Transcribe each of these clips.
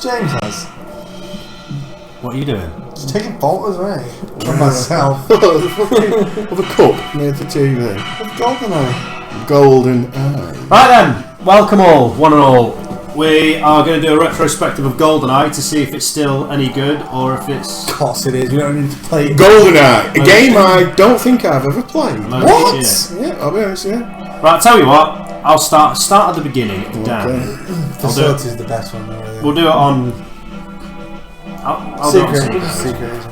James has. What are you doing? Just taking photos, right? Of myself. Of a cup made for TV. Of Goldeneye. Goldeneye. Right then, welcome all, one and all. We are going to do a retrospective of Goldeneye to see if it's still any good or if it's... Of course it is, we don't need to play it. Goldeneye, a game I don't think I've ever played. What? Shit. Yeah, I'll be honest, yeah. Right, I'll tell you what, I'll start at the beginning and down. Facility is the best one, though, really. We'll do it on... I'll do it on Secret.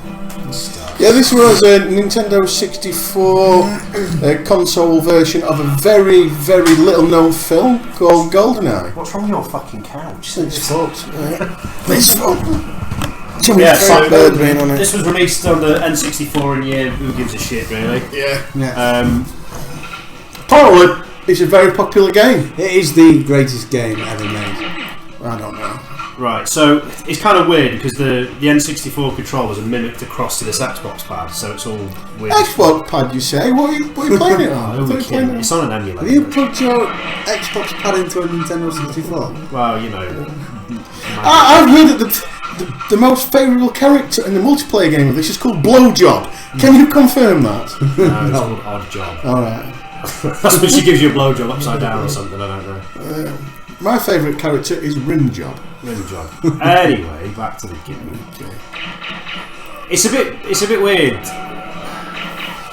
Yeah, this was a Nintendo 64 console version of a very, very little known film called Goldeneye. What's wrong with your fucking couch? It's fucked. It's fucked. Yeah, so this was released on the N64 and yeah, who gives a shit really? Yeah. Apparently, it's a very popular game. It is the greatest game ever made. I don't know. Right, so it's kind of weird because the N64 controllers are mimicked across to this Xbox pad, so it's all weird. Xbox pad, you say? What are you playing it on? Oh, it's on an emulator. Have you plugged your Xbox pad into a Nintendo 64? Well, you know. I've heard that the most favourable character in the multiplayer game of this is called Blowjob. Can you confirm that? No, it's called Odd Job. Alright. That's when she gives you a blowjob upside down or something, I don't know. My favourite character is Rimjob. Rimjob. Anyway, back to the game. Okay. It's a bit weird.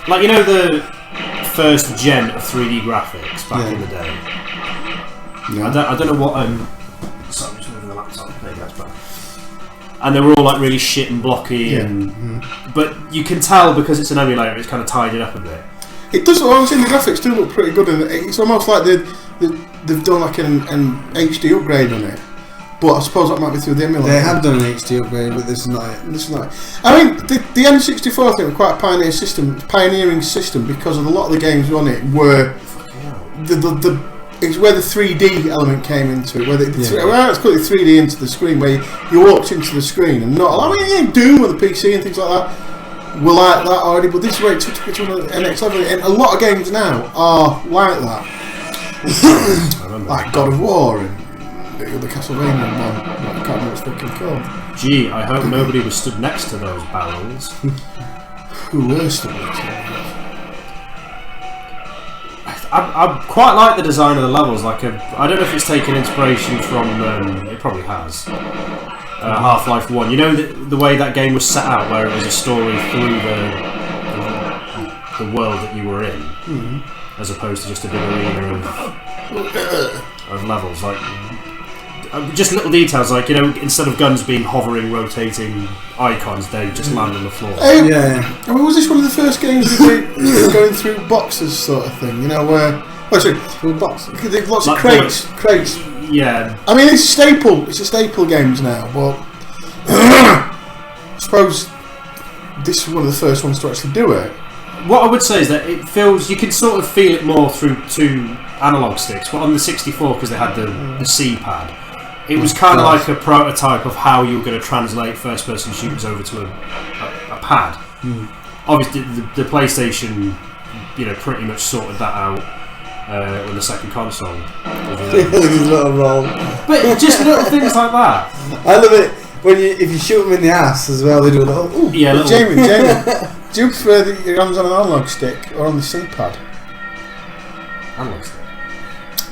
Like, you know the first gen of 3D graphics back in the day? Yeah. I don't know what sorry, I'm just moving the laptop. There you go, that's better. And they were all like really shit and blocky but you can tell because it's an emulator it's kind of tidied up a bit. It does, I was saying the graphics do look pretty good and it's almost like they've done like an HD upgrade on it. But I suppose that might be through the emulator. They have done an HD upgrade, but this is not it. This is not it. I mean, the N64 thing was quite a pioneering system because of a lot of the games on it were it's where the 3D element came into it. Where it's called 3D into the screen, where you walked into the screen and not. I mean, Doom with the PC and things like that were like that already. But this is where it took it to the next level, and a lot of games now are like that. Like God of War and the Castlevania one. I can't remember what it's fucking called. Gee, I hope nobody was stood next to those barrels. Who were stood next to them? I quite like the design of the levels. Like, I don't know if it's taken inspiration from. It probably has. Half-Life 1. You know the way that game was set out, where it was a story through the world that you were in, as opposed to just a big arena of levels. Like just little details, like, you know, instead of guns being hovering, rotating icons, they just land on the floor. I mean, was this one of the first games that were going through boxes sort of thing? You know, where through boxes? They've lots of crates. Yeah. I mean, it's a staple games now, but I suppose this is one of the first ones to actually do it. What I would say is that it feels, you can sort of feel it more through two analog sticks, but on the 64, because they had the C pad, it was kind of like a prototype of how you were going to translate first-person shooters over to a pad. Obviously, the PlayStation, you know, pretty much sorted that out when the second console was released. Little roll. But just little things like that. I love it when if you shoot them in the ass as well. They do a little. Ooh. Yeah, little. Jamie, do you prefer that your hands on an analog stick or on the C pad? Analog stick.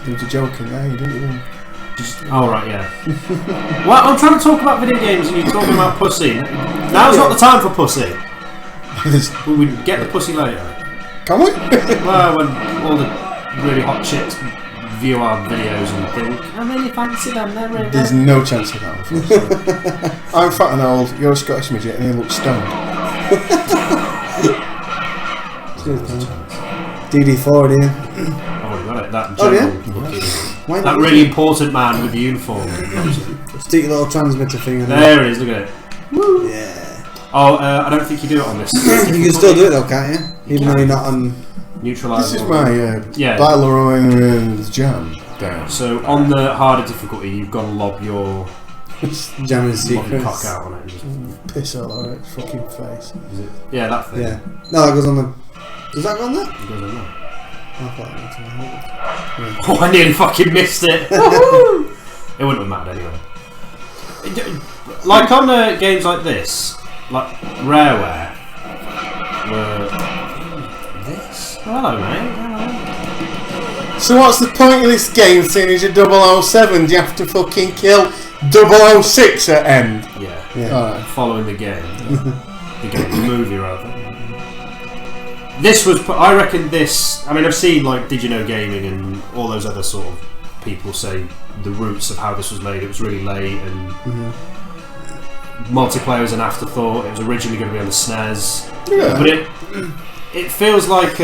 You were joking there, you didn't. Oh right, yeah. Well, I'm trying to talk about video games and you're talking about pussy. Now's not the time for pussy. We get the pussy later. Can we? Well, when all the really hot chicks view our videos and think, I really fancy them, they're really There's no chance of that, unfortunately. I'm fat and old, you're a Scottish midget, and you look stoned. DD4, Ian. I've already got it. That general looking, that really important man with the uniform. Stick your little transmitter thing in there it is, look at it. Woo. Yeah. Oh, I don't think you do it on this. You can still do it though, can't you? Even though you're not on... Neutralise. This is my Ballerina jam down. So on the harder difficulty, you've got to lob your jamming secrets. Cock out on it. And just piss out of its fucking face. Is it? Yeah, that thing. Yeah. No, that goes on the... Does that go on there? It goes on there. I thought it was on there. Oh, I nearly fucking missed it. It wouldn't have mattered anyway. Like on games like this, like Rareware, this. Hello, mate. Hello. So what's the point of this game? Seeing as you're 007, do you have to fucking kill 006 at end? Yeah. Alright. Following the game, the movie rather. This was, I reckon. This. I mean, I've seen like Did You Know Gaming and all those other sort of people say the roots of how this was made. It was really late and multiplayer was an afterthought. It was originally going to be on the SNES, but it feels like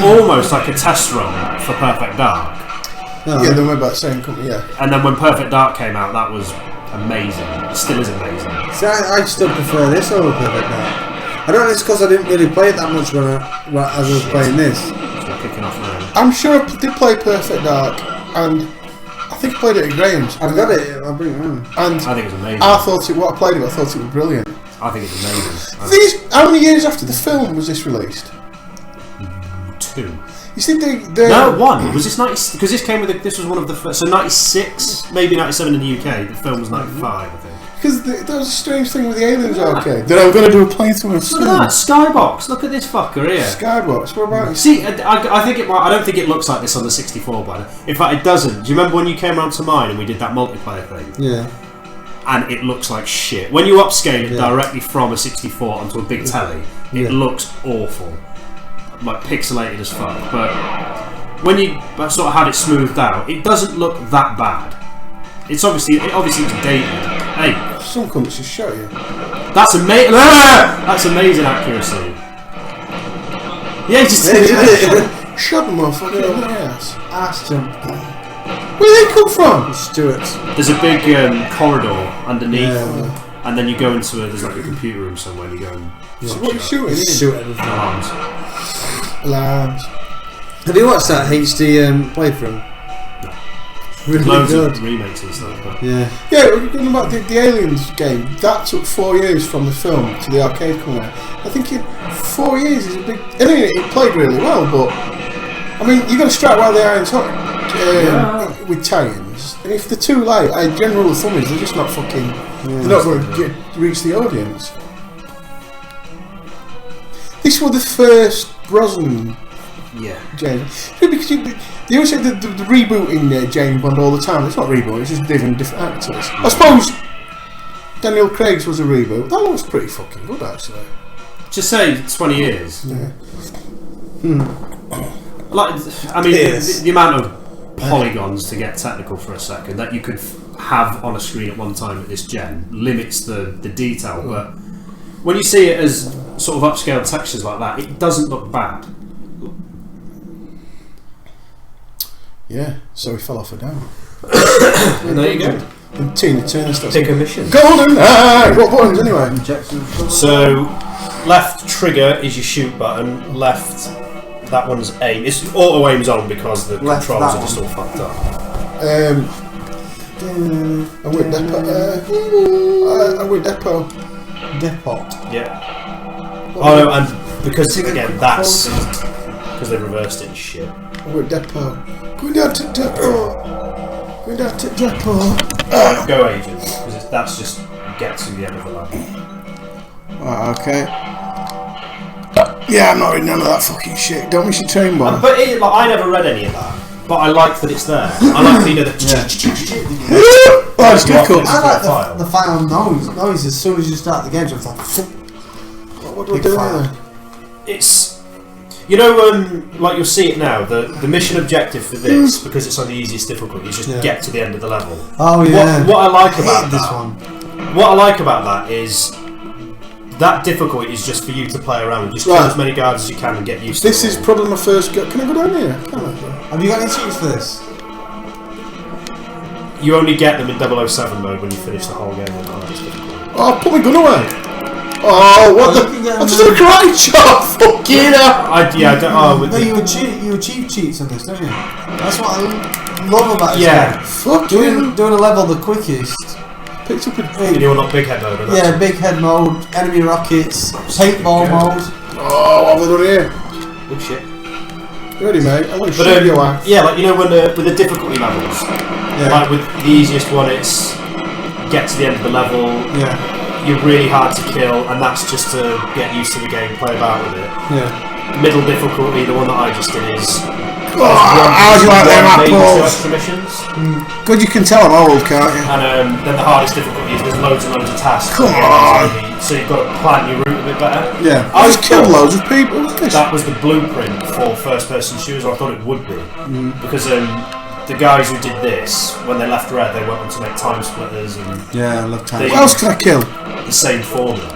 almost like a test run for Perfect Dark. Yeah, they went back to the same company. Yeah. And then when Perfect Dark came out, that was amazing. It still is amazing. See, I still prefer this over Perfect Dark. I don't know, it's because I didn't really play it that much when as I was playing this. So we're kicking off now. I'm sure I did play Perfect Dark, and I think I played it at Graham's. I've got it, I'll bring it around. And I think it was amazing. I thought I played it, I thought it was brilliant. I think it's amazing. How many years after the film was this released? 2. You see, No, 1. Was this 90? Because this came with this was one of the first. So 96, maybe 97 in the UK. The film was 95, I think. Because there was a strange thing with the Aliens arcade. That I'm going to do a playthrough of Look at that Skybox. Look at this fucker here. Skybox. What about it? See, I think it might. I don't think it looks like this on the 64, but in fact, it doesn't. Do you remember when you came round to mine and we did that multiplayer thing? Yeah. And it looks like shit. When you upscale it directly from a 64 onto a big telly, it looks awful, like pixelated as fuck. But when you sort of had it smoothed out, it doesn't look that bad. It's obviously it's dated. Hey, some cunts just shot you. that's amazing. That's amazing accuracy. Yeah, he just did it. Shot the motherfucker in the ass. Ass jump. Where did they come from? Stuart's. There's a big corridor underneath, Yeah. and then you go into there's like a computer room somewhere. And you go and So what are you shooting? Shoot everything. alarms. Alarms. Have you watched that HD playthrough? No. Really Loads good. of remakes and stuff. But Yeah. Yeah, we're talking about the Aliens game. That took 4 years from the film to the arcade coming out. I think 4 years is a big. I mean, it played really well, but I mean, you got to strike while the iron's hot with tie-ins. And if they're too late, general rule of thumb is they're just not fucking. They're not going to reach the audience. This was the first Brosnan. yeah. James, because they always say the rebooting James Bond all the time. It's not reboot; it's just different actors. I suppose Daniel Craig's was a reboot. That looks pretty fucking good, actually. Just say 20 years. Yeah. Like, I mean, Yes. the amount of polygons, to get technical for a second, that you could have on a screen at one time at this gen limits the detail. But when you see it as sort of upscale textures like that, it doesn't look bad. Yeah. So he fell off a down. And there you go. And Tina Turner starts. Pick a mission. Goldeneye. What buttons anyway? So, left trigger is your shoot button. Left, that one's aim. It's auto aims on because the Left controls that are just all fucked up. I went depot. I went depot. Depot. Yeah. Oh no, and because again, that's because they reversed it and shit. I went depot. Going down to depot. Going down to depot. Go agent, because that's just get to the end of the level. Right, okay. Yeah, I'm not reading none of that fucking shit. Don't miss your train, boy. But I never read any of that. But I like that it's there. I like that you know that. Oh, it's difficult. I like the final noise as soon as you start the game. So it's like, What do I do there? It's, you know, like you'll see it now. The mission objective for this, because it's on the easiest difficulty, is just get to the end of the level. oh yeah. What I like about this that, one. what I like about that is that difficulty is just for you to play around. Just kill as many guards as you can and get used to it. This is probably my first go. Can I go down here? Can I? Have you got any tickets for this? You only get them in 007 mode when you finish the whole game on the hardest difficulty. Oh, put my gun away. Oh, what the? I'm just a karate chop. Fucking hell. With No, you achieve cheats on this, don't you? That's what I love about this game. Fucking. Doing a level the quickest. Picked up a. And you're not big head mode, and Yeah, big head mode, enemy rockets, paintball mode. Oh, what have I done here? good shit. You ready, mate? I'm going to show you why. Yeah, like, you know, when with the difficulty levels, like with the easiest one, it's get to the end of the level. Yeah. You're really hard to kill, and that's just to get used to the game, play about with it. Yeah. Middle difficulty, the one that I just did is. How do you like them maybe 2 apples? extra missions. Good, you can tell I'm old, can't you? And then the hardest difficulty is there's loads and loads of tasks. Come on! So you've got to plan your route a bit better. Yeah. I just killed loads of people. What's this? That was the blueprint for first-person shooters, or I thought it would be. Because the guys who did this, when they left Red, they went on to make Time Splitters and Yeah, I love Time. What else can I kill? the same formula.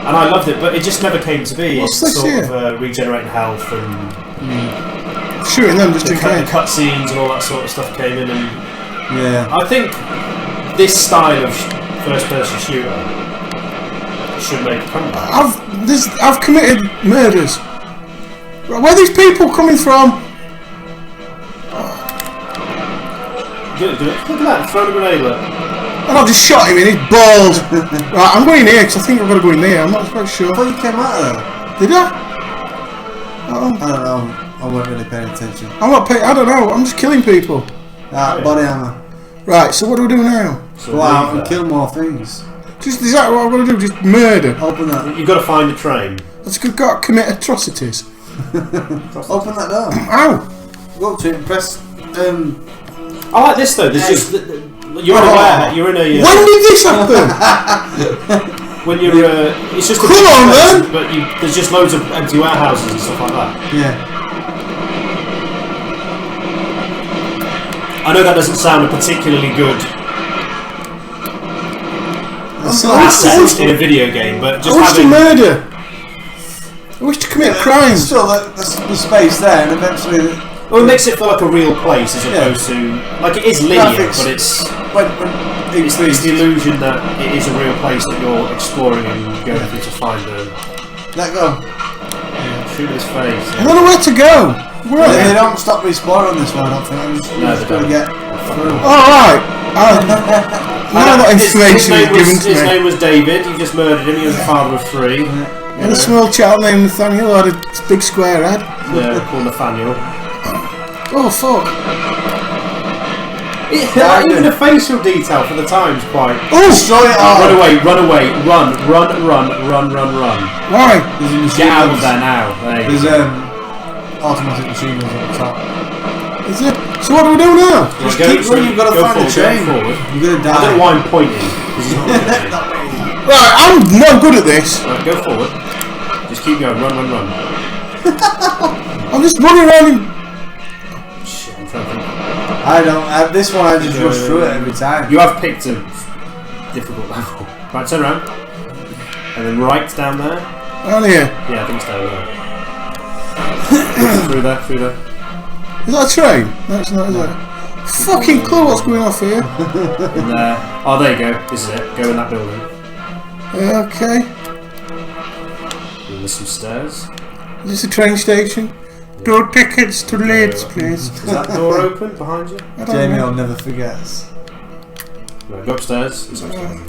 And I loved it, but it just never came to be. What's It's this sort here? of regenerating health and Shooting them just in the case. cutscenes and all that sort of stuff came in. And Yeah. I think this style of first-person shooter should make a comeback. I've committed murders. Where are these people coming from? Do it. Look at that, throw a grenade at. And I just shot him in his balls. Right, I'm going here because I think I've got to go in there. I'm not quite sure. I thought you came out of there. Did I? Oh, I don't know. I wasn't really paying attention. I'm not paying. I don't know. I'm just killing people. Body armor. Right. So what do we do now? So Go out leave and that. kill more things. Just is that what I've got to do? Just murder? Open that. You've got to find a train. I've got to commit atrocities. Open that door. Ow! Go up to it and press. I like this though. There's just you're in a warehouse. You're in a. When did this happen? When you're, it's just a Come on, place, man! but there's just loads of empty warehouses and stuff like that. Yeah. I know that doesn't sound a particularly good I asset in a video game, but just wish to having. murder. I wish to commit crimes. Still, the space there, and eventually. Well, it makes it feel like a real place as opposed to like it is linear, Graphics. but it's It's the illusion that it is a real place that you're exploring and going through to find a. Let go. Shoot his face. I don't know where to go. Where are They they? don't stop respawning on this one, I don't think. I'm just, No, just they going to don't. get through. Alright. Now that His information name is given was, to his me. name was David. You just murdered him. He was a father of 3. And a small child named Nathaniel who had a big square head. Yeah, called Nathaniel. Oh fuck. Even the facial detail for the time's quite. Oh! Destroy it all. Run away! Run away! Run! Why? There's a machine Get out of guns. there now! There you There's go. automatic machine guns at the top. Is it? So what do we do now? Just Go- keep running, you've got to go find a forward, train. go forward. You're going to I don't know die. why I'm pointing. 'Cause he's not looking at me. Right, I'm no good at this. Right, go forward. Just keep going. Run! I'm just running around in... Shit, I'm trying to think. I don't. This one I just rush through it every time. You have picked a difficult level. Right, turn around. And then right down there. Down here. Yeah, I think it's down there. Through there. Is that a train? No, it's not, is it? Fucking clue what's going off here. In there. Oh, there you go. This is it. Go in that building. Okay. And there's some stairs. Is this a train station? No tickets to Leeds, please. Is that door open behind you? I don't Jamie know. will never forgets. Right, go upstairs. It's upstairs.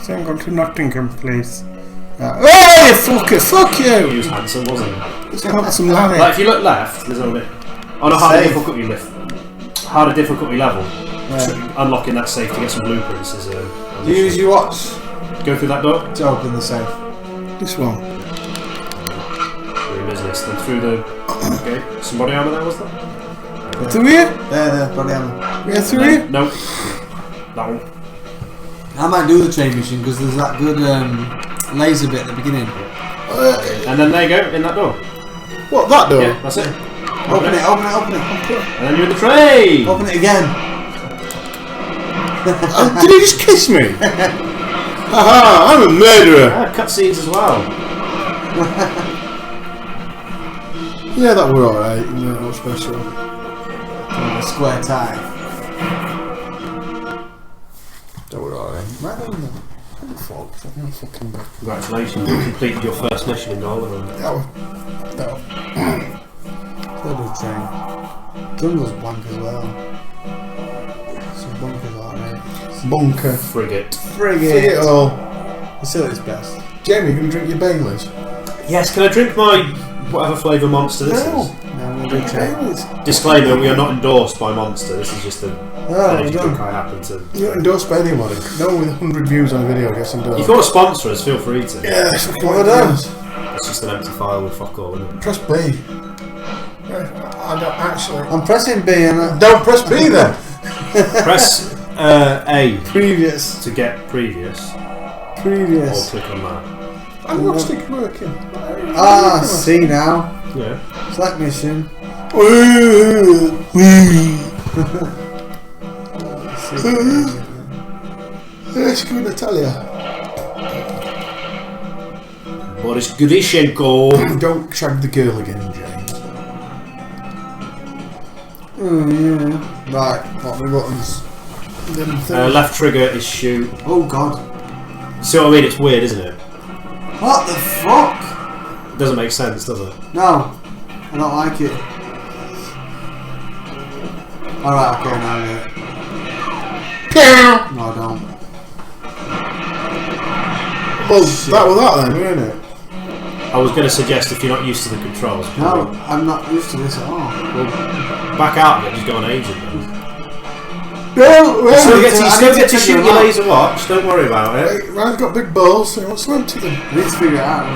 So I'm going to Nottingham, please. Oh, you fucker! Fuck He you! was handsome, wasn't he? It's got some laddie. Like, if you look left, there's only on a harder Safe. difficulty harder difficulty level. So unlocking that safe to get some blueprints is a. Do you use your watch Go through that door. to open the safe? This one. You're in business. Then through the. Okay. Some body armor there, was there? Through here? There, body armor. Yeah, through here? No. That one. I might do the train mission because there's that good laser bit at the beginning. And then there you go, in that door. What, that door? Yeah, that's it. Open it. And then you're in the train! Open it again. Did he just kiss me? Haha, I'm a murderer. Ah, cutscenes as well. Yeah, that were alright. Yeah, that was special. A square tie. That were alright. Right on the fucking back. Congratulations, you completed your first mission in Goldeneye. That was. Third of train. Jungle's blank as well. Some bunkers alright. Bunker. Frigate. Forget it all. It's still its best. Jamie, you can drink your Baileys. Yes, can I drink my whatever flavour monster this No. is? No, big time. Disclaimer: we are not endorsed by Monster. This is just an energy no. drink I happen to. You're not endorsed by anybody. No one with 100 views on a video gets endorsed. If you want to sponsor us, feel free to. Yeah, that's What have I done? It's just an empty file with fuck all in it. Press B. I don't actually. I'm pressing B and Don't press B then. Press A previous. to get previous, or Previous. click on that. I'm not stick working. Ah, see now. Yeah. Select mission. Let's go, Natalia. Boris Grishenko. Don't shag the girl again, James. Yeah. Right, what are the buttons? Left trigger is shoot. Oh god. See what I mean? It's weird, isn't it? What the fuck? It doesn't make sense, does it? No, I don't like it. Alright, okay, now I get it. No, I don't. Well, that was that then, weren't it? I was going to suggest if you're not used to the controls. No, I'm not used to this at all. Well, back out of it, just go on agent then. No, You still get I to need to shoot figure your it out. laser watch, don't worry about it. Ryan's got big balls, so he wants to empty them. I need to figure it out.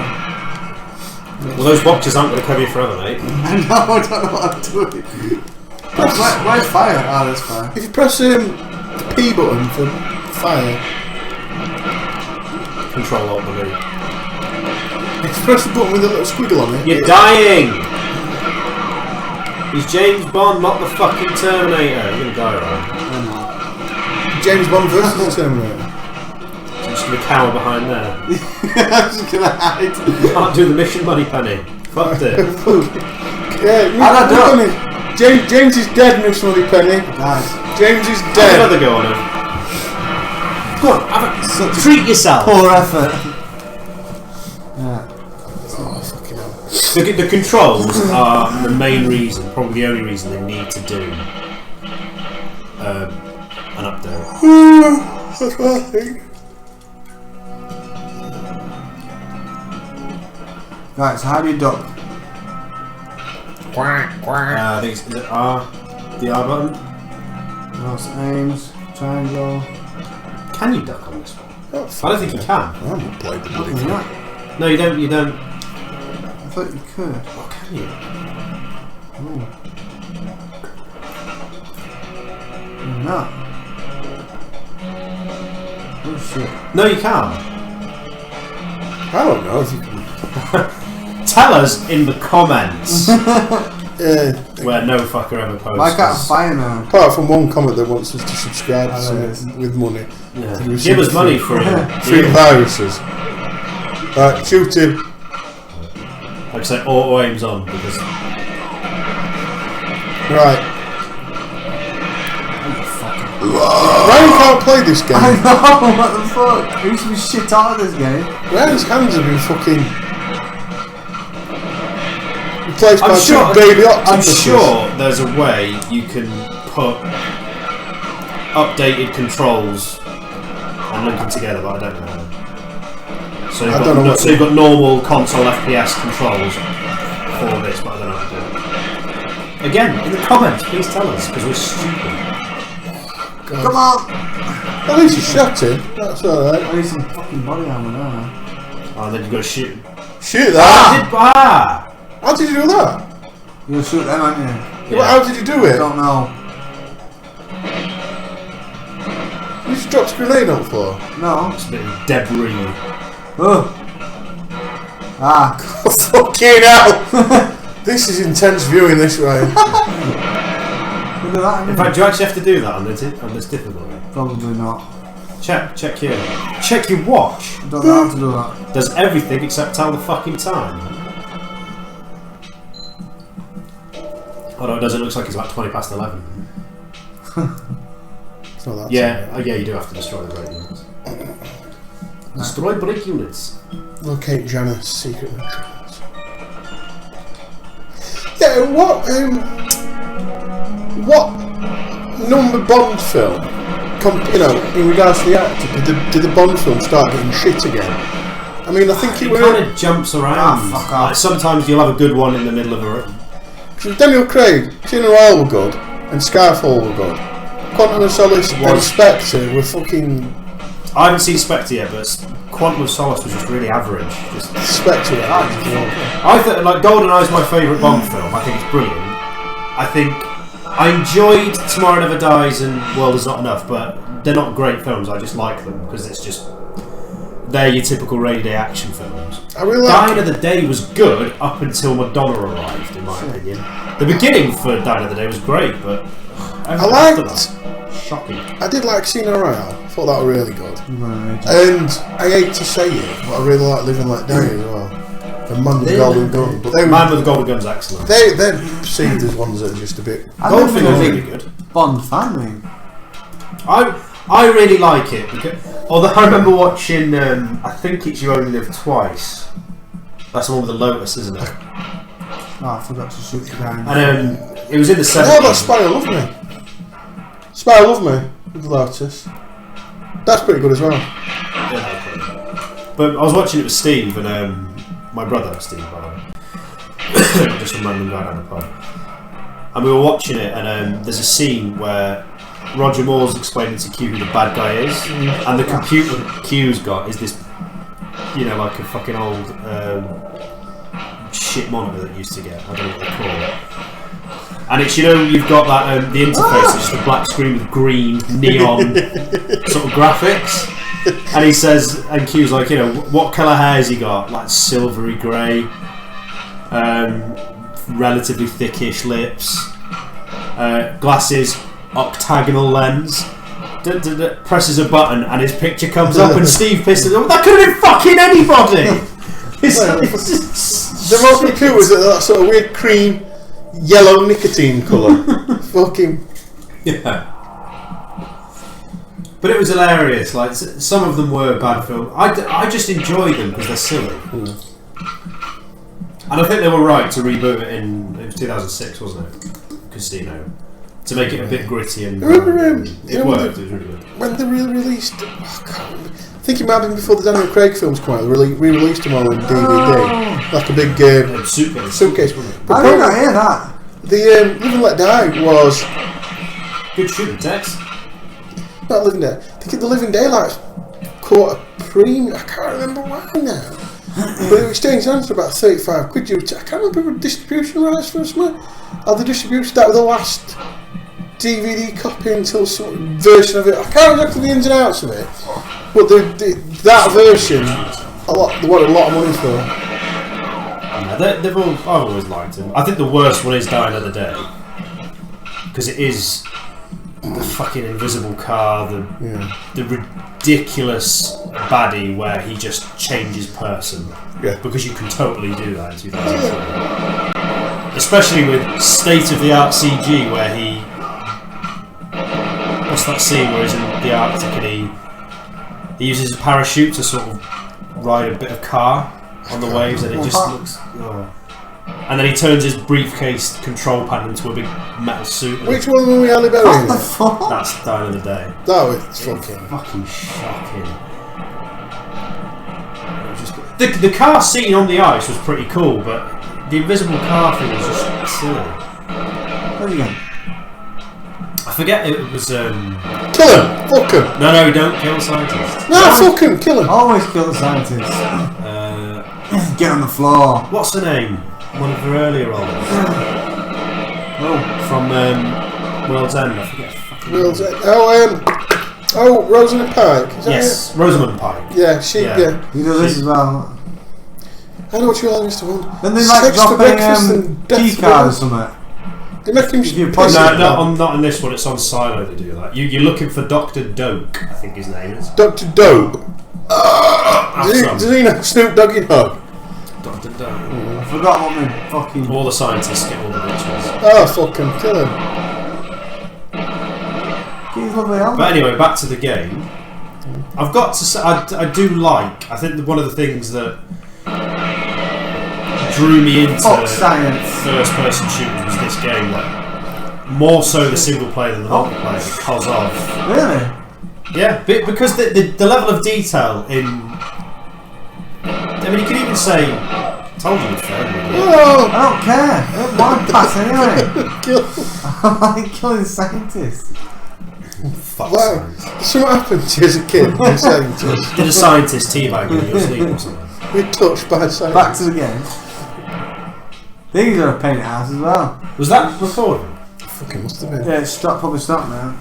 Well, those watches aren't going to cover you forever, mate. I know, I don't know what I'm doing. Where's fire? Oh, there's fire. If you press the P button for fire, Control Alt Delete. if you press the button with a little squiggle on it, You're dying! He's James Bond, not the fucking Terminator. You're going to die, right? James Bond versus the Terminator. I'm just going to cower behind there. I'm just gonna hide. Can't do the mission, Moneypenny. Fucked it. Yeah, How'd I do it? James is dead, Miss Moneypenny. Guys, James is Have dead. another go on him. Go on, treat yourself. poor effort. Yeah. Oh, fucking hell. The controls are the main reason, probably the only reason they need to do an update. That's what I think. Right, so how do you duck? I think is it R? The R button? Mouse aims, triangle. Can you duck on this one? Oh, I don't think you can. I haven't played the bloody thing. Yeah, No, you don't. You don't. I thought you could. Oh, can you? No. Oh shit. No, you can't. I don't know if you can. Tell us in the comments where no fucker ever posts. Why can't I fire now? Apart from one comment that wants us to subscribe to Oh, something with money. Yeah. You Give us receive money for it. free viruses. Right, shoot him. Like I say, auto aims on because Right. Ryan can't play this I game. know, what the fuck? I used to be shit out of this game. Ryan's hands have been fucking replaced by I'm two sure. baby I'm octopuses. sure there's a way you can put updated controls and link them together, but I don't know. So I don't know what you've got normal console FPS controls for this, but I don't know how to do it. Again, in the comments, please tell us because we're stupid. Come on! At least you shot him. That's alright. I need some fucking body armor now. Oh, then you've got to shoot. Shoot that! Ah! How did you do that? You'll shoot them, aren't you? Yeah. How did you do I it? don't know. You just dropped a grenade on the floor. No. It's a bit of debris. Oh. Ah. Fucking hell! This is intense viewing, this, Ryan. Look at that. In fact, do you actually have to do that on this difficulty? Probably not. Check your watch. I don't know how to do that. Does everything except tell the fucking time. Oh no, it doesn't. It looks like it's about 20 past 11. It's not that Yeah, yeah, you do have to destroy the brake units. Destroy brake units. Locate Janice secret entrance. Yeah, what number Bond film, in regards to the actor, did the Bond film start getting shit again? I mean, I think It kind of jumps around. Ah, fuck off. Like, sometimes you'll have a good one in the middle of a Because Daniel Craig, Casino Royale were good, and Skyfall were good. Quantum of Solace and Spectre were fucking... I haven't seen Spectre yet, but Quantum of Solace was just really average. Just Spectre. I thought, like, Goldeneye is my favourite Bond film. I think it's brilliant. I think I enjoyed Tomorrow Never Dies and World Is Not Enough, but they're not great films. I just like them because it's just they're your typical rainy day action films. I really Dying of the Day was good up until Madonna arrived, in my opinion. The beginning for Dying of the Day was great, but I liked. Shocking. I did like Casino Royale. I thought that was really good. Right. And I hate to say it, but I really like Live and Let Die as well. And Man with the Golden Gun. But Man with the Golden Gun's excellent. They're perceived as ones that are just a bit... Goldfinger's really good. Bond fan, mate. I really like it because, although I remember watching I think it's You Only Live Twice. That's the one with the Lotus, isn't it? Oh, I forgot to shoot the guy. And it was in the 70s. How about Spy Who Loved Me? Spy Who Loved Me with the Lotus. That's pretty good as well. Yeah, but I was watching it with Steve and my brother Steve, by the way. Just some random guy down the pub. And we were watching it, and there's a scene where Roger Moore's explaining to Q who the bad guy is, and the computer Q's got is this, like a fucking old shit monitor that you used to get. I don't know what they call it. And it's, you've got that the interface, it's just a black screen with green neon sort of graphics. And he says, and Q's like, what colour hair has he got? Like silvery grey, relatively thickish lips, glasses, octagonal lens. Presses a button and his picture comes up, and Steve pisses. That could have been fucking anybody. The most computers are that sort of weird cream, yellow nicotine colour. Fucking. Yeah. But it was hilarious. Like some of them were bad films. I just enjoyed them because they're silly. And I think they were right to reboot it it was 2006, wasn't it? Casino. To make it a bit gritty and it worked. It was really good. When they released, I think it might have been before the Daniel Craig films came out. They re-released them all on DVD, like a big suitcase. I did not hear that. The Live and Let Die was good shooting text. not Living Day. I think the Living Daylights caught a premium. I can't remember why now. But it exchanged hands for about 35 quid. I can't remember the distribution rights for something. Or the distribution, that was the last DVD copy until some version of it. I can't remember exactly the ins and outs of it. But that version, they wanted a lot of money for. Yeah, I've always liked them. I think the worst one is Die Another Day. Because it is the fucking invisible car, the ridiculous baddie where he just changes person. Yeah. Because you can totally do that in 2004. Especially with state-of-the-art CG where he... What's that scene where he's in the Arctic and he uses a parachute to sort of ride a bit of car on the waves, and it just looks... Oh. And then he turns his briefcase control panel into a big metal suit. Which one were we Halle Berry in? That's Die Another Day. That was fucking shocking. The car scene on the ice was pretty cool, but the invisible car thing was just silly. Where are you going? I forget it was. Kill him! Fuck him! No, don't kill scientists. No, fuck him! Kill him! Always kill the scientists. Get on the floor. What's her name? One of her earlier roles. From World's End. I forget. World's End. Rosamund Pike. Is that yes, Rosamund Pike. Yeah, she. Yeah. You know this as well. I know what you like, Mr. One. Then they like dropping key card or something. They make him. Not in this one. It's on Silo. They do that. You're looking for Dr. Doak, I think his name is. Dr. Dope. Does he know Snoop Doggy Dogg? Dr. Doak. I forgot what my fucking. All the scientists get all the riches. Oh, fuck him! Kill him. But anyway, back to the game. I've got to say, I do like. I think one of the things that drew me into first-person shooters was this game. Like, more so the single player than the multiplayer because of. Really? Yeah, because the level of detail in. I mean, you could even say told you it's fair. Oh, I don't care. I don't want to pass anyway. kill. I like killing scientists. Fuck Wow. science. So what happened to you as a kid? You're scientist. Did a scientist teabag you in your sleep or something? You're touched by science. Back to the game. These are a pain in the ass as well. Was that recording? Fucking must have been. Yeah, it's probably stopped now.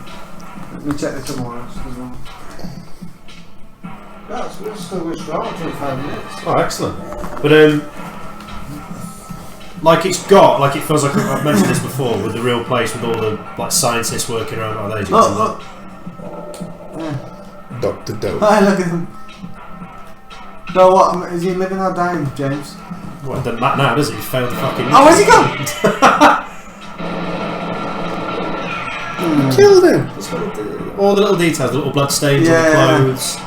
Let me check this tomorrow as well. Yeah, it's still going strong. 25 minutes. Oh, excellent. But like it's got, like it feels like I've mentioned this before with the real place with all the like scientists working around our agents. Look. Dr. Doe. Hi, look at him. No, what? Is he living or dying, James? Well, it doesn't matter now, does it? He failed the fucking. Oh, where's he gone? Killed him. It's got all the little details, the little blood stains Yeah. on the clothes.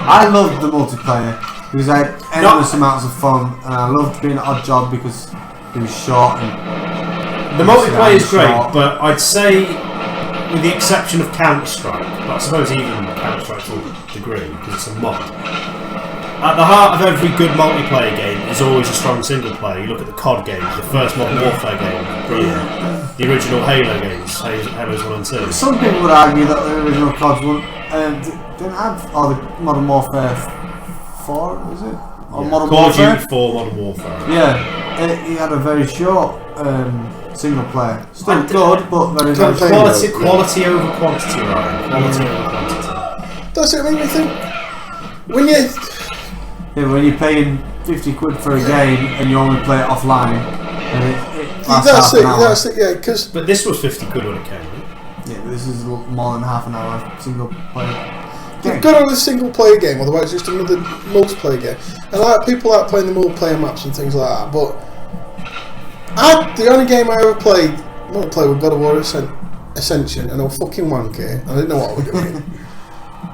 I loved the multiplayer. It was like endless amounts of fun, and I loved being an odd job because it was short. And The multiplayer is great, short. but I'd say, with the exception of Counter-Strike, but I suppose even Counter-Strike to a degree, because it's a mod, at the heart of every good multiplayer game is always a strong single player. You look at the COD games, the first Modern Warfare game, brilliant. The original Halo games, Halos 1 and 2. Some people would argue that the original COD didn't have all the Modern Warfare 4, was it? Or Modern Call of Warfare? Duty 4 Modern Warfare. Yeah, he had a very short single player. Still And- good, but very Campaign short. Quality, Yeah. quality over quantity, right? Quality over quantity. That's it. I mean, you think when you Yeah, when you're paying 50 quid for a game and you only play it offline, and it lasts that's half it. an hour. That's it. Yeah, because But this was 50 quid when it came out. Yeah, but this is more than half an hour single player you've game. got to have a single player game, otherwise it's just another multiplayer game. And like people like playing the multiplayer maps and things like that. But the only game I ever played multiplayer was God of War Ascension, and I was fucking wanky. I didn't know what I was doing.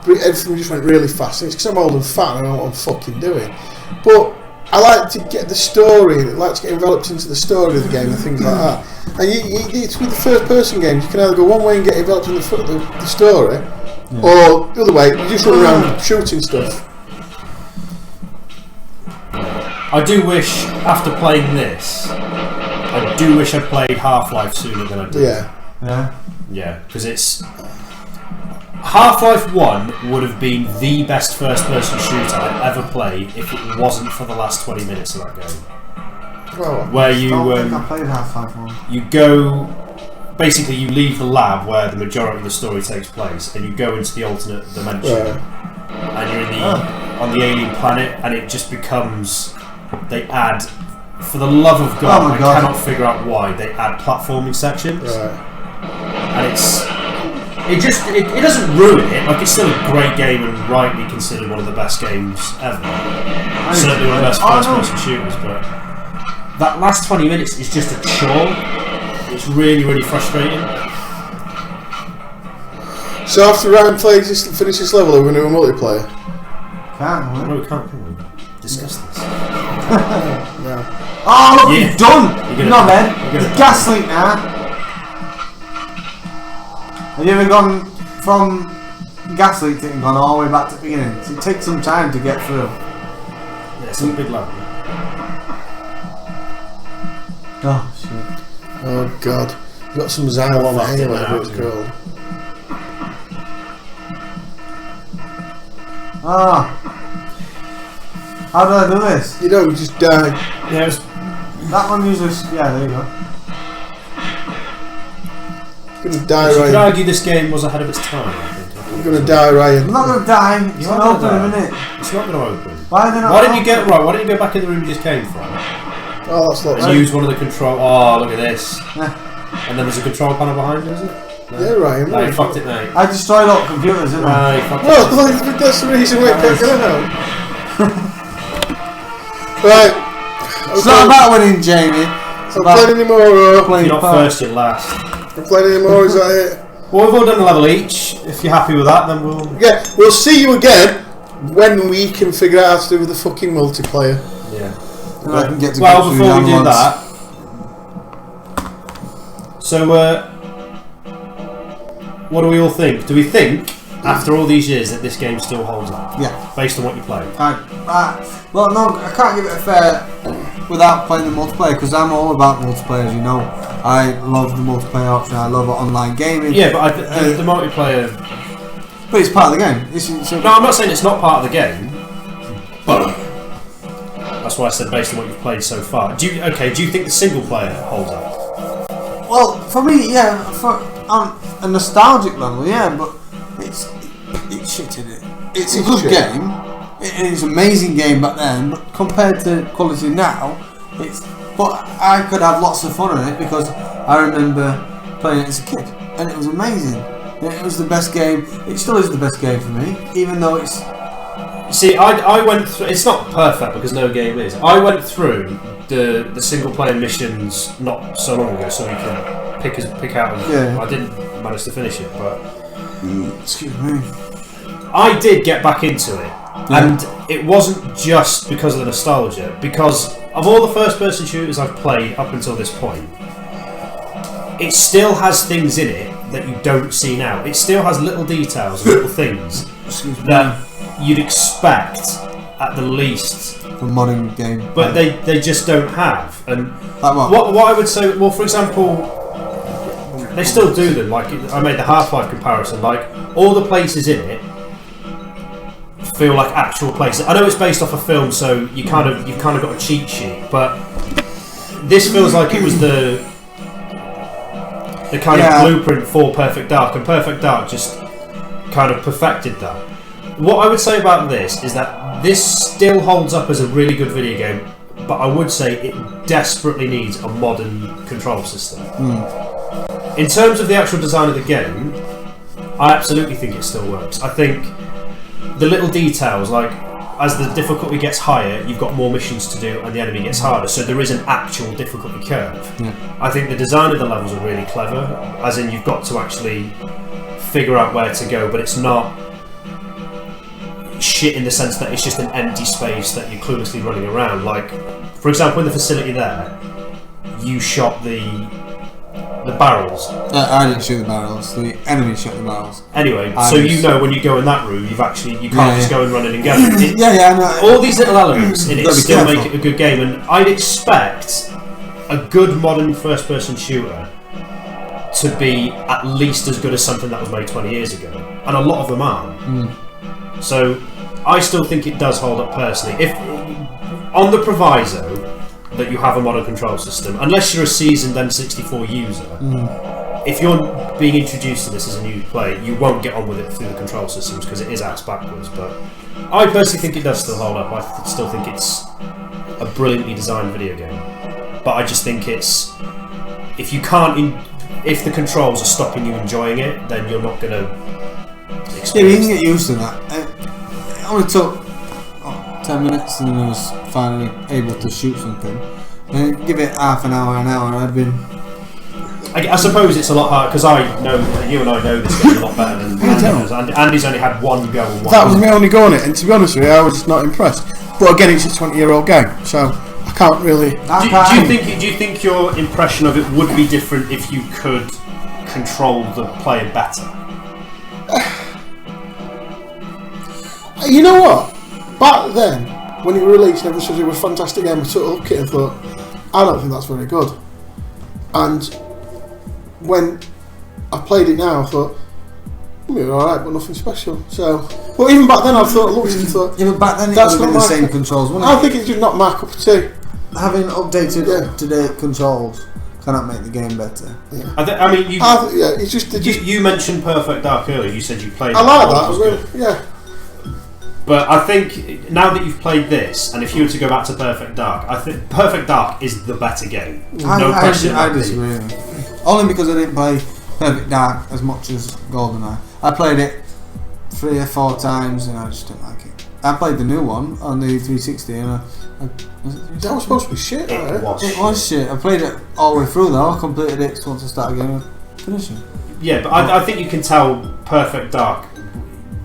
But everything just went really fast. It's because I'm old and fat and I don't know what I'm fucking doing. But I like to get the story, I like to get enveloped into the story of the game and things like that. And it's with the first person games, you can either go one way and get enveloped in the story, or the other way, you just run around shooting stuff. I do wish, after playing this, I do wish I'd played Half-Life sooner than I did. Yeah. Yeah. Yeah, because it's... Half-Life 1 would have been the best first-person shooter I'd ever played if it wasn't for the last 20 minutes of that game. Well, Where you I don't think I played Half-Life 1. you go... Basically, you leave the lab where the majority of the story takes place, and you go into the alternate dimension, and you're in on the alien planet, and it just becomes... They add... For the love of God, Oh my I God. cannot figure out why they add platforming sections. And it's... It doesn't ruin it, like it's still a great game and rightly considered one of the best games ever. Certainly one of the best first-person shooters, but that last 20 minutes is just a chore. It's really, really frustrating. So after Ryan plays this and finishes this level, are we going to do a multiplayer? Can't, No, will we can't, can we? Discuss this. No. Oh, look, Yeah. you've done! You're gonna- No, man. you're gonna- It's gas leak now. Have you ever gone from gas leak and gone all the way back to the beginning? So it takes some time to get through. Yeah, it's a big level. Oh, shit. Oh God. You've got some Xylon Fucked A, it whatever now, it's haven't you? called. Ah. How do I do this? You don't just die. Yeah, it was, That one uses... Yeah, there you go. You're going to die, you could Ryan. argue this game was ahead of its time, I think. You're going to die, Ryan. I'm not going to die. It's You are not gonna open, die. isn't it? It's not going to open. Why are they not Why didn't you open? get right? Why didn't you go back in the room you just came from Oh, that's lots. and use one of the control? Oh, look at this! Yeah. And then there's a control panel behind you, is it? Yeah, Ryan. No, you fucked it, mate. I destroyed all computers, didn't I? No, you fucked Well, it. that's the reason why it's going to help. Right. It's not about winning, Jamie. It's I'm about playing anymore, or playing You're not part. first, you're last. I'm playing anymore, is that it? Well, we've all done a level each. If you're happy with that, then we'll. Yeah, we'll see you again when we can figure out how to do the fucking multiplayer. Yeah. And I can get to Well, grips with before we the do analogs. that, so what do we all think? Do we think, after all these years, that this game still holds up? Yeah. Based on what you played? Well, no, I can't give it a fair without playing the multiplayer, because I'm all about multiplayer, as you know. I love the multiplayer option, I love online gaming. Yeah, but the multiplayer... But it's part of the game. No, I'm not saying it's not part of the game, but that's why I said based on what you've played so far. Do you think the single player holds up? Well, for me, yeah, on a nostalgic level, yeah, but it's shit in it. It's a good game. It's an amazing game back then, but compared to quality now, but I could have lots of fun in it because I remember playing it as a kid, and it was amazing. It was the best game. It still is the best game for me, even though it's... See, I went through... It's not perfect because no game is. I went through the single player missions not so long ago, so we can pick out... I didn't manage to finish it, but... Excuse me. I did get back into it, and it wasn't just because of the nostalgia, because of all the first person shooters I've played up until this point, it still has things in it that you don't see now. It still has little details, little things that you'd expect at the least for modern game, but they just don't have. And like what I would say, well, for example, they still do them. Like I made the Half-Life comparison. Like all the places in it feel like actual places. I know it's based off a film, so you've kind of got a cheat sheet, but this feels like it was the kind of blueprint for Perfect Dark, and Perfect Dark just kind of perfected that. What I would say about this is that this still holds up as a really good video game, but I would say it desperately needs a modern control system. In terms of the actual design of the game, I absolutely think it still works. I think the little details, like as the difficulty gets higher, you've got more missions to do and the enemy gets harder, so there is an actual difficulty curve. I think the design of the levels are really clever, as in you've got to actually figure out where to go, but it's not shit in the sense that it's just an empty space that you're cluelessly running around. Like, for example, in the facility there, you shot the barrels. I didn't shoot the barrels. The enemy shot the barrels. Anyway, so you know when you go in that room, you can't just go and run in and go. All these little elements in it still make it a good game, and I'd expect a good modern first-person shooter to be at least as good as something that was made 20 years ago, and a lot of them aren't. So I still think it does hold up personally. If on the proviso that you have a modern control system, unless you're a seasoned N64 user, if you're being introduced to this as a new player, you won't get on with it through the control systems because it is ass backwards. But I personally think it does still hold up. I still think it's a brilliantly designed video game. But I just think it's if the controls are stopping you enjoying it, then you're not going to experience. Yeah, you can get used to that. It only took 10 minutes and I was finally able to shoot something. And give it half an hour, I'd been... I suppose it's a lot harder because I know you and I know this game a lot better than Andy does. Andy's only had one go. That was my only go on it, and to be honest with you, I was just not impressed. But again, it's a 20-year-old game, so I can't really. Do you think your impression of it would be different if you could control the player better? You know what? Back then, when it released, everyone said it was a fantastic game. I sort of looked at it and thought, I don't think that's very good. And when I played it now, I thought, you're alright, but nothing special. So, well, even back then, I thought, looked and thought, yeah, but back then it would have been the same controls, wouldn't it? I think it's just not my cup of tea. Having updated up-to-date controls cannot make the game better. Yeah. I mean, it's just you mentioned Perfect Dark earlier. You said you played. I like that. Really, yeah. But I think now that you've played this, and if you were to go back to Perfect Dark, I think Perfect Dark is the better game. No question. I disagree. Only because I didn't play Perfect Dark as much as Goldeneye. I played it 3 or 4 times and I just didn't like it. I played the new one on the 360 and that was supposed to be shit. It was shit. I played it all the way through though. I completed it once I started again and finished it. Yeah, but I think you can tell Perfect Dark.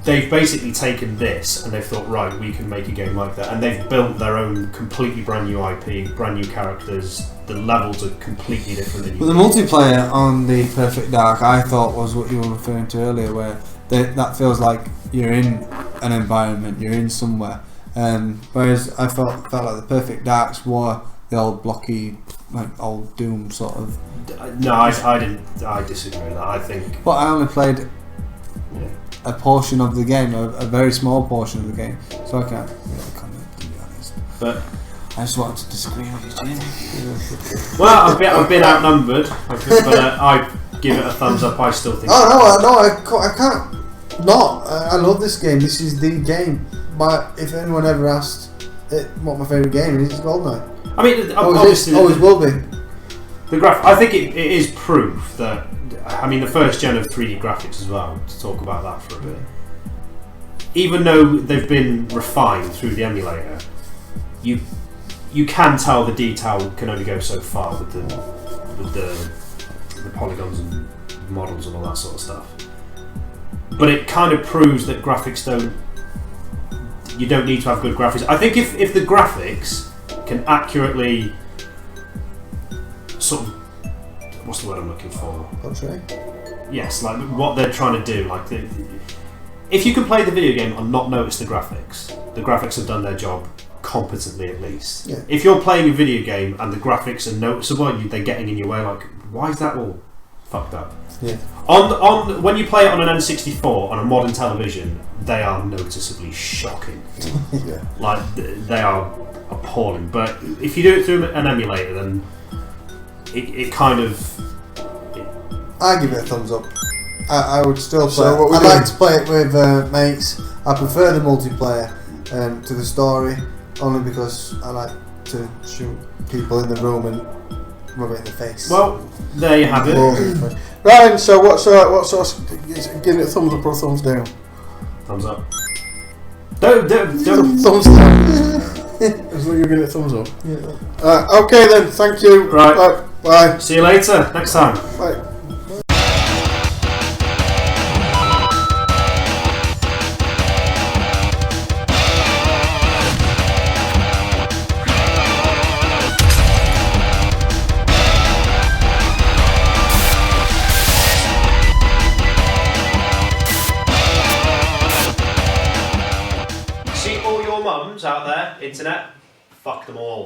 They've basically taken this and they've thought, right, we can make a game like that, and they've built their own completely brand new IP, brand new characters. The levels are completely different. But the multiplayer on the Perfect Dark, I thought, was what you were referring to earlier, where that feels like you're in an environment, you're in somewhere. Whereas I felt like the Perfect Darks were the old blocky, like old Doom sort of. No, I didn't. I disagree with that. I think. But I only played a portion of the game, a very small portion of the game, so I can't really comment, to be honest. But I just wanted to disagree with you, Jim. well, I've been outnumbered, but I give it a thumbs up. I still think. Oh no, I can't not. I love this game. This is the game. But if anyone ever asked what my favourite game is, it's Goldeneye. I mean, obviously, always will be. I think it is proof that. I mean, the first gen of 3D graphics as well. To talk about that for a bit. Even though they've been refined through the emulator, you can tell the detail can only go so far with the polygons and models and all that sort of stuff. But it kind of proves that graphics you don't need to have good graphics. I think if the graphics can accurately sort of, what's the word I'm looking for? Portray. Yes, like what they're trying to do. Like, if you can play the video game and not notice the graphics have done their job competently at least. Yeah. If you're playing a video game and the graphics are noticeable, they're getting in your way. Like, why is that all fucked up? Yeah. On when you play it on an N64 on a modern television, they are noticeably shocking. Yeah. Like, they are appalling. But if you do it through an emulator, then it kind of. I give it a thumbs up. I would still play. So I like to play it with mates. I prefer the multiplayer to the story, only because I like to shoot people in the room and rub it in the face. Well, there you have it. Ryan, so what's giving it a thumbs up or a thumbs down? Thumbs up. Don't. Thumbs down. As long as you're giving it a thumbs up. Yeah. Okay then, thank you. Right. Bye. See you later. Next time. Bye. See all your mums out there, internet? Fuck them all.